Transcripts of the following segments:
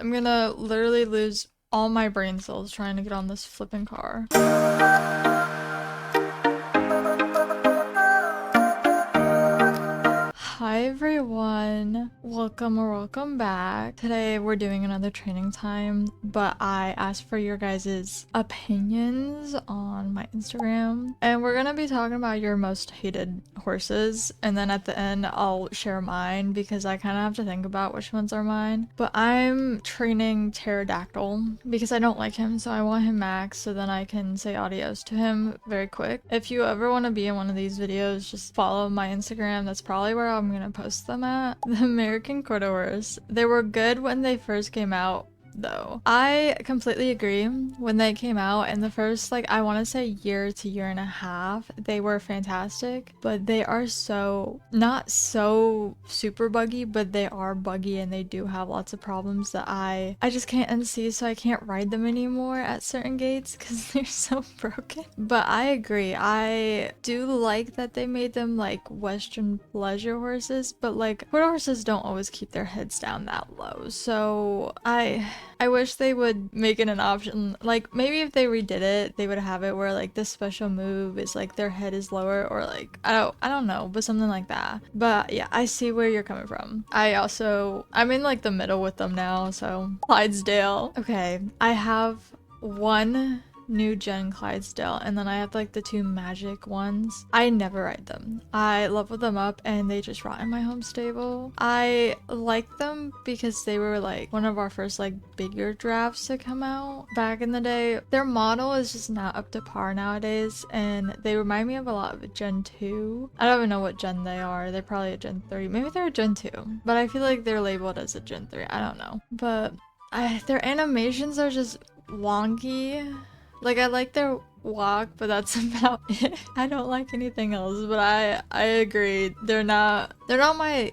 I'm gonna literally lose all my brain cells trying to get on this flipping car. Hi everyone, welcome or welcome back. Today we're doing another training time, but I asked for your guys' opinions on my Instagram, and we're gonna be talking about your most hated horses, and then at the end I'll share mine because I kind of have to think about which ones are mine. But I'm training Pterodactyl because I don't like him, so I want him max so then I can say adios to him very quick. If you ever want to be in one of these videos, just follow my Instagram. That's probably where I'm gonna post them at. The American Quarter Horse. They were good when they first came out though. I completely agree. When they came out in the first, like, I want to say year to year and a half, they were fantastic, but they are so not so super buggy, but they are buggy and they do have lots of problems that I just can't unsee, so I can't ride them anymore at certain gates because they're so broken. But I agree, I do like that they made them like Western pleasure horses, but like quarter horses don't always keep their heads down that low, so I wish they would make it an option. Like, maybe if they redid it, they would have it where like this special move is like their head is lower, or like I don't know, but something like that. But yeah, I see where you're coming from. I'm in like the middle with them now, so Clydesdale. Okay, I have one new gen Clydesdale, and then I have like the two magic ones. I never ride them. I leveled them up and they just rot in my home stable. I like them because they were like one of our first like bigger drafts to come out back in the day. Their model is just not up to par nowadays, and they remind me of a lot of Gen 2. I don't even know what gen they are. They're probably a Gen 3. Maybe they're a Gen 2, but I feel like they're labeled as a Gen 3. I don't know. But their animations are just wonky. Like, I like their walk, but that's about it. I don't like anything else, but I agree. They're not my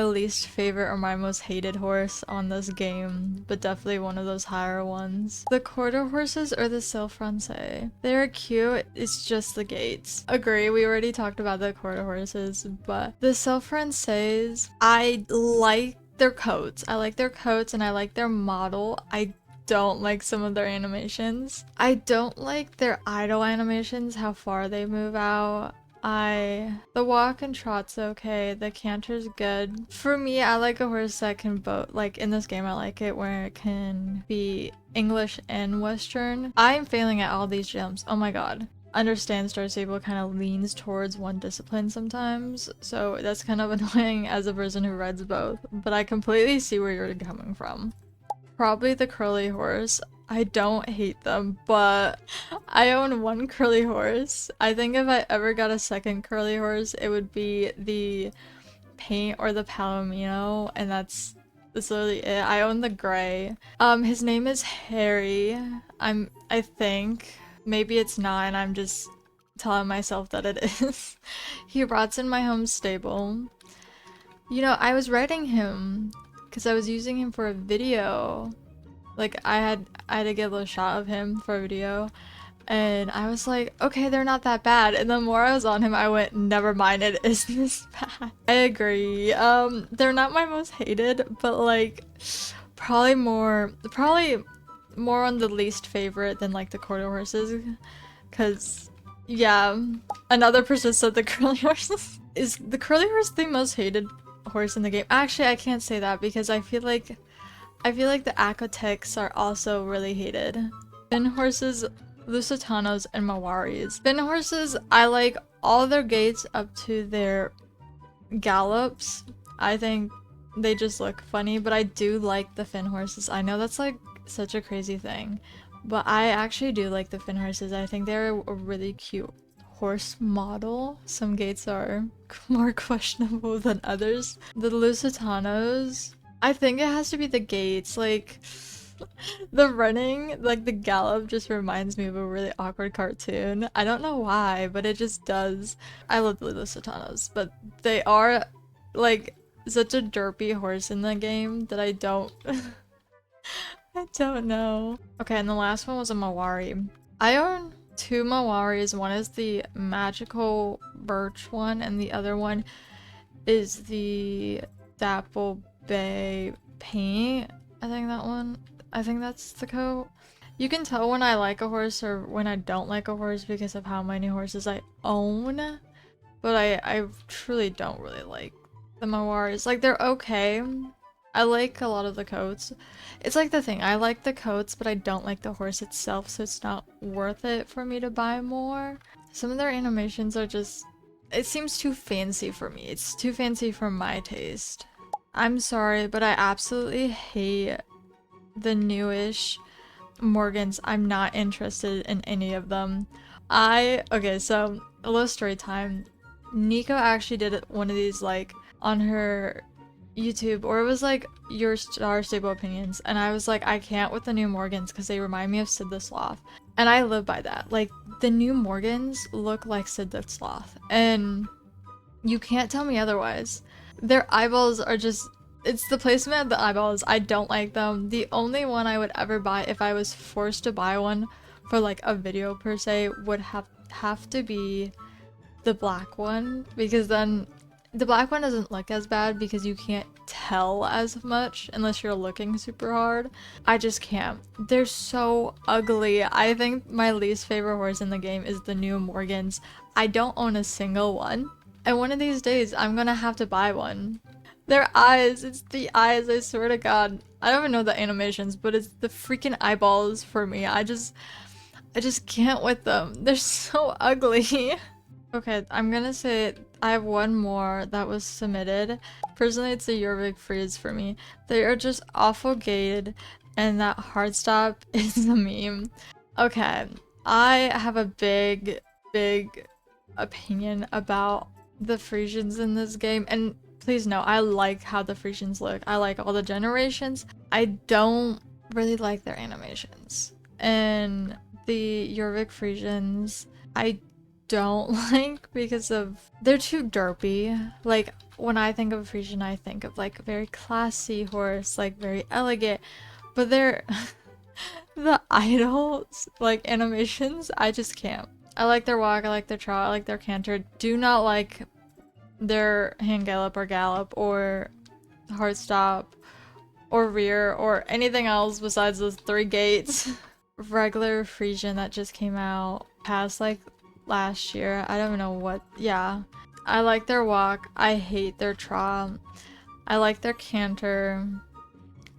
least favorite or my most hated horse on this game, but definitely one of those higher ones. The quarter horses or the Selle Francais. They're cute, it's just the gates. Agree, we already talked about the quarter horses, but the Selle Francais, I like their coats. I like their coats and I like their model. I don't like some of their animations. I don't like their idle animations, how far they move out. The walk and trot's okay, the canter's good. For me, I like a horse that can both, like in this game I like it where it can be English and Western. I'm failing at all these jumps, oh my god. Understand Star Stable kind of leans towards one discipline sometimes, so that's kind of annoying as a person who rides both, but I completely see where you're coming from. Probably the curly horse. I don't hate them, but I own one curly horse. I think if I ever got a second curly horse, it would be the paint or the palomino, and that's literally it. I own the gray. His name is Harry. I think. Maybe it's not, and I'm just telling myself that it is. He rots in my home stable. You know, I was riding him because I was using him for a video. Like, I had to get a little shot of him for a video, and I was like, okay, they're not that bad. And the more I was on him, I went, never mind, it is this bad. I agree. They're not my most hated, but like probably more on the least favorite than like the quarter horses, because yeah, another person said the curly horses. Is the curly horse the most hated horse in the game? Actually, I can't say that because I feel like the 𝒂𝒂𝒂𝒂𝒂𝒂💂 are also really hated. Finnhorses, Lusitanos, and Marwaris. Finnhorses, I like all their gaits up to their gallops. I think they just look funny, but I do like the Finnhorses. I know that's like such a crazy thing, but I actually do like the Finnhorses. I think they're a really cute horse model. Some gaits are more questionable than others. The Lusitanos, I think it has to be the gaits. Like, the running, like the gallop just reminds me of a really awkward cartoon. I don't know why, but it just does. I love the Lusitanos, but they are like such a derpy horse in the game that I don't I don't know. Okay, and the last one was a Marwari. I own two Marwaris. One is the magical birch one, and the other one is the Dapple Bay paint. I think that one. I think that's the coat. You can tell when I like a horse or when I don't like a horse because of how many horses I own. But I truly don't really like the Marwaris. Like, they're okay. I like a lot of the coats. It's like the thing, I like the coats, but I don't like the horse itself, so it's not worth it for me to buy more. Some of their animations are just... it seems too fancy for me. It's too fancy for my taste. I'm sorry, but I absolutely hate the newish Morgans. I'm not interested in any of them. Okay, so a little story time. Nico actually did one of these like on her YouTube, or it was like your Star Stable Opinions, and I was like, I can't with the new Morgans because they remind me of Sid the Sloth, and I live by that. Like, the new Morgans look like Sid the Sloth, and you can't tell me otherwise. Their eyeballs are just... it's the placement of the eyeballs. I don't like them. The only one I would ever buy if I was forced to buy one for like a video per se would have to be the black one, because then the black one doesn't look as bad because you can't tell as much unless you're looking super hard. I just can't. They're so ugly. I think my least favorite horse in the game is the new Morgans. I don't own a single one, and one of these days I'm gonna have to buy one. Their eyes, it's the eyes, I swear to God. I don't even know the animations, but it's the freaking eyeballs for me. I just can't with them. They're so ugly. Okay, I'm gonna say I have one more that was submitted. Personally, it's the Jorvik Friesian for me. They are just awful gated, and that hard stop is a meme. Okay, I have a big opinion about the Friesians in this game, and please know, I like how the Friesians look. I like all the generations. I don't really like their animations. And the Jorvik Friesians, I don't like because of... they're too derpy. Like, when I think of a Friesian, I think of like a very classy horse, like very elegant. But they're... the idols, like animations, I just can't. I like their walk, I like their trot, I like their canter. Do not like their hand gallop or hard stop or rear or anything else besides those 3 gates. Regular Friesian that just came out past like last year. I don't know what. Yeah, I like their walk. I hate their trot. I like their canter.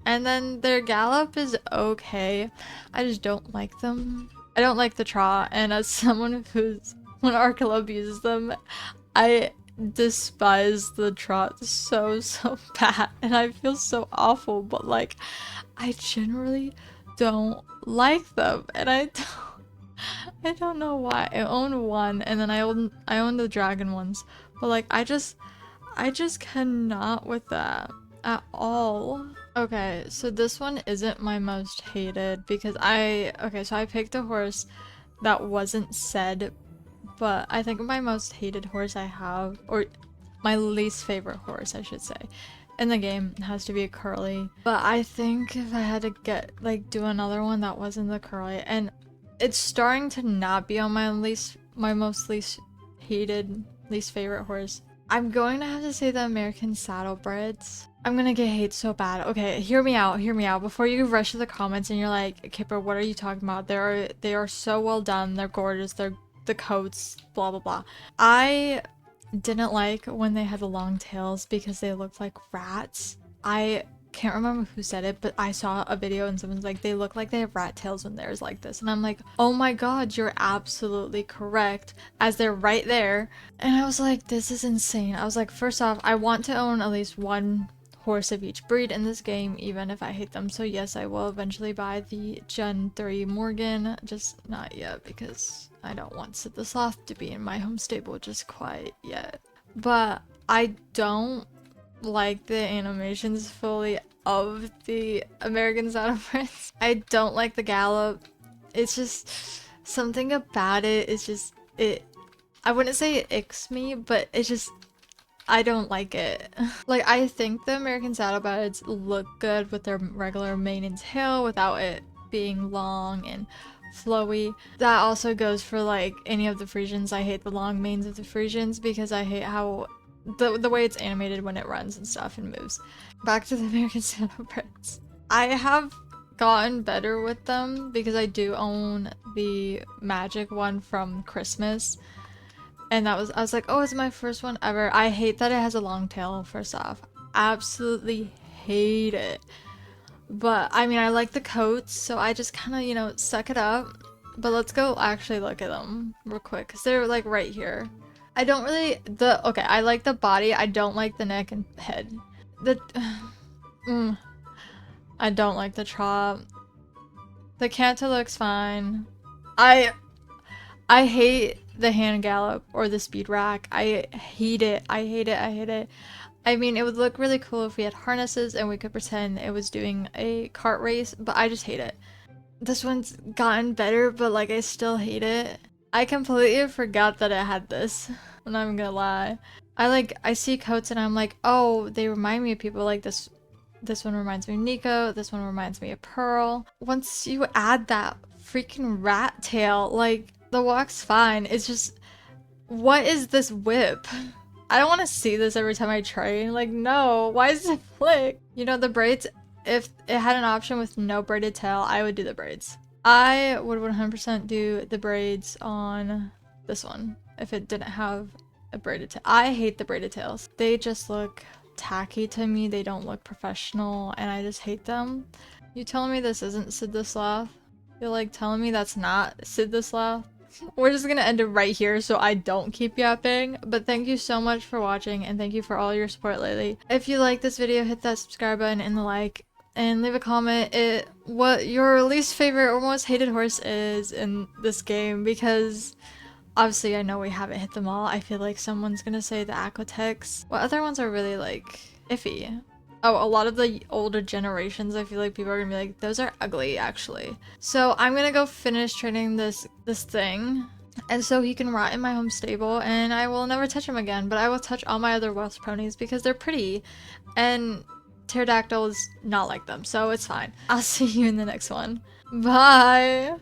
And then their gallop is okay. I just don't like them. I don't like the trot, and as someone who's... when our club uses them, I despise the trot so bad, and I feel so awful, but like, I generally don't like them, and I don't know why. I own one, and then I own the dragon ones, but like, I just cannot with that at all. Okay, so this one isn't my most hated because okay, so I picked a horse that wasn't said, but I think my most hated horse I have, or my least favorite horse I should say, in the game has to be a curly. But I think if I had to do another one that wasn't the curly, and it's starting to not be on my most least hated, least favorite horse, I'm going to have to say the American Saddlebreds. I'm gonna get hate so bad. Okay, hear me out before you rush to the comments and you're like, Kipper, what are you talking about? They are so well done, they're gorgeous, they're the coats, blah blah blah. I didn't like when they had the long tails because they looked like rats. I can't remember who said it, but I saw a video and someone's like, they look like they have rat tails when theirs like this, and I'm like, oh my god, you're absolutely correct, as they're right there. And I was like, this is insane. I was like, first off, I want to own at least one horse of each breed in this game, even if I hate them. So yes, I will eventually buy the Gen 3 Morgan, just not yet because I don't want Sid the Sloth to be in my home stable just quite yet. But I don't like the animations fully of the American Saddlebreds. I don't like the gallop. It's just something about it. It's just I wouldn't say it icks me, but it's just, I don't like it. Like, I think the American Saddlebreds look good with their regular mane and tail without it being long and flowy. That also goes for like any of the Friesians. I hate the long manes of the Friesians because I hate how the way it's animated when it runs and stuff and moves. Back to the American Saddlebreds. I have gotten better with them because I do own the magic one from Christmas. And I was like, oh, it's my first one ever. I hate that it has a long tail, first off. Absolutely hate it. But I mean, I like the coats, so I just kind of, you know, suck it up. But let's go actually look at them real quick because they're like right here. I don't really, okay, I like the body. I don't like the neck and head. I don't like the trop. The canter looks fine. I hate the hand gallop or the speed rack. I hate it. I hate it. I hate it. I mean, it would look really cool if we had harnesses and we could pretend it was doing a kart race, but I just hate it. This one's gotten better, but like I still hate it. I completely forgot that it had this. I'm not even gonna lie. I see coats and I'm like, oh, they remind me of people like this. This one reminds me of Nico. This one reminds me of Pearl. Once you add that freaking rat tail, like the walk's fine. It's just, what is this whip? I don't want to see this every time I train. Like, no, why does it flick? You know, the braids, if it had an option with no braided tail, I would do the braids. I would 100% do the braids on this one if it didn't have a braided tail. I hate the braided tails. They just look tacky to me. They don't look professional and I just hate them. You telling me this isn't Sid the Sloth? You're like telling me that's not Sid the Sloth? We're just gonna end it right here so I don't keep yapping, but thank you so much for watching and thank you for all your support lately. If you like this video, hit that subscribe button and the like and leave a comment what your least favorite or most hated horse is in this game, because obviously I know we haven't hit them all. I feel like someone's gonna say the Aquatex. What other ones are really like iffy? Oh, a lot of the older generations, I feel like people are gonna be like, those are ugly, actually. So I'm gonna go finish training this thing, and so he can rot in my home stable, and I will never touch him again, but I will touch all my other Welsh ponies because they're pretty, and Pterodactyl is not like them, so it's fine. I'll see you in the next one. Bye!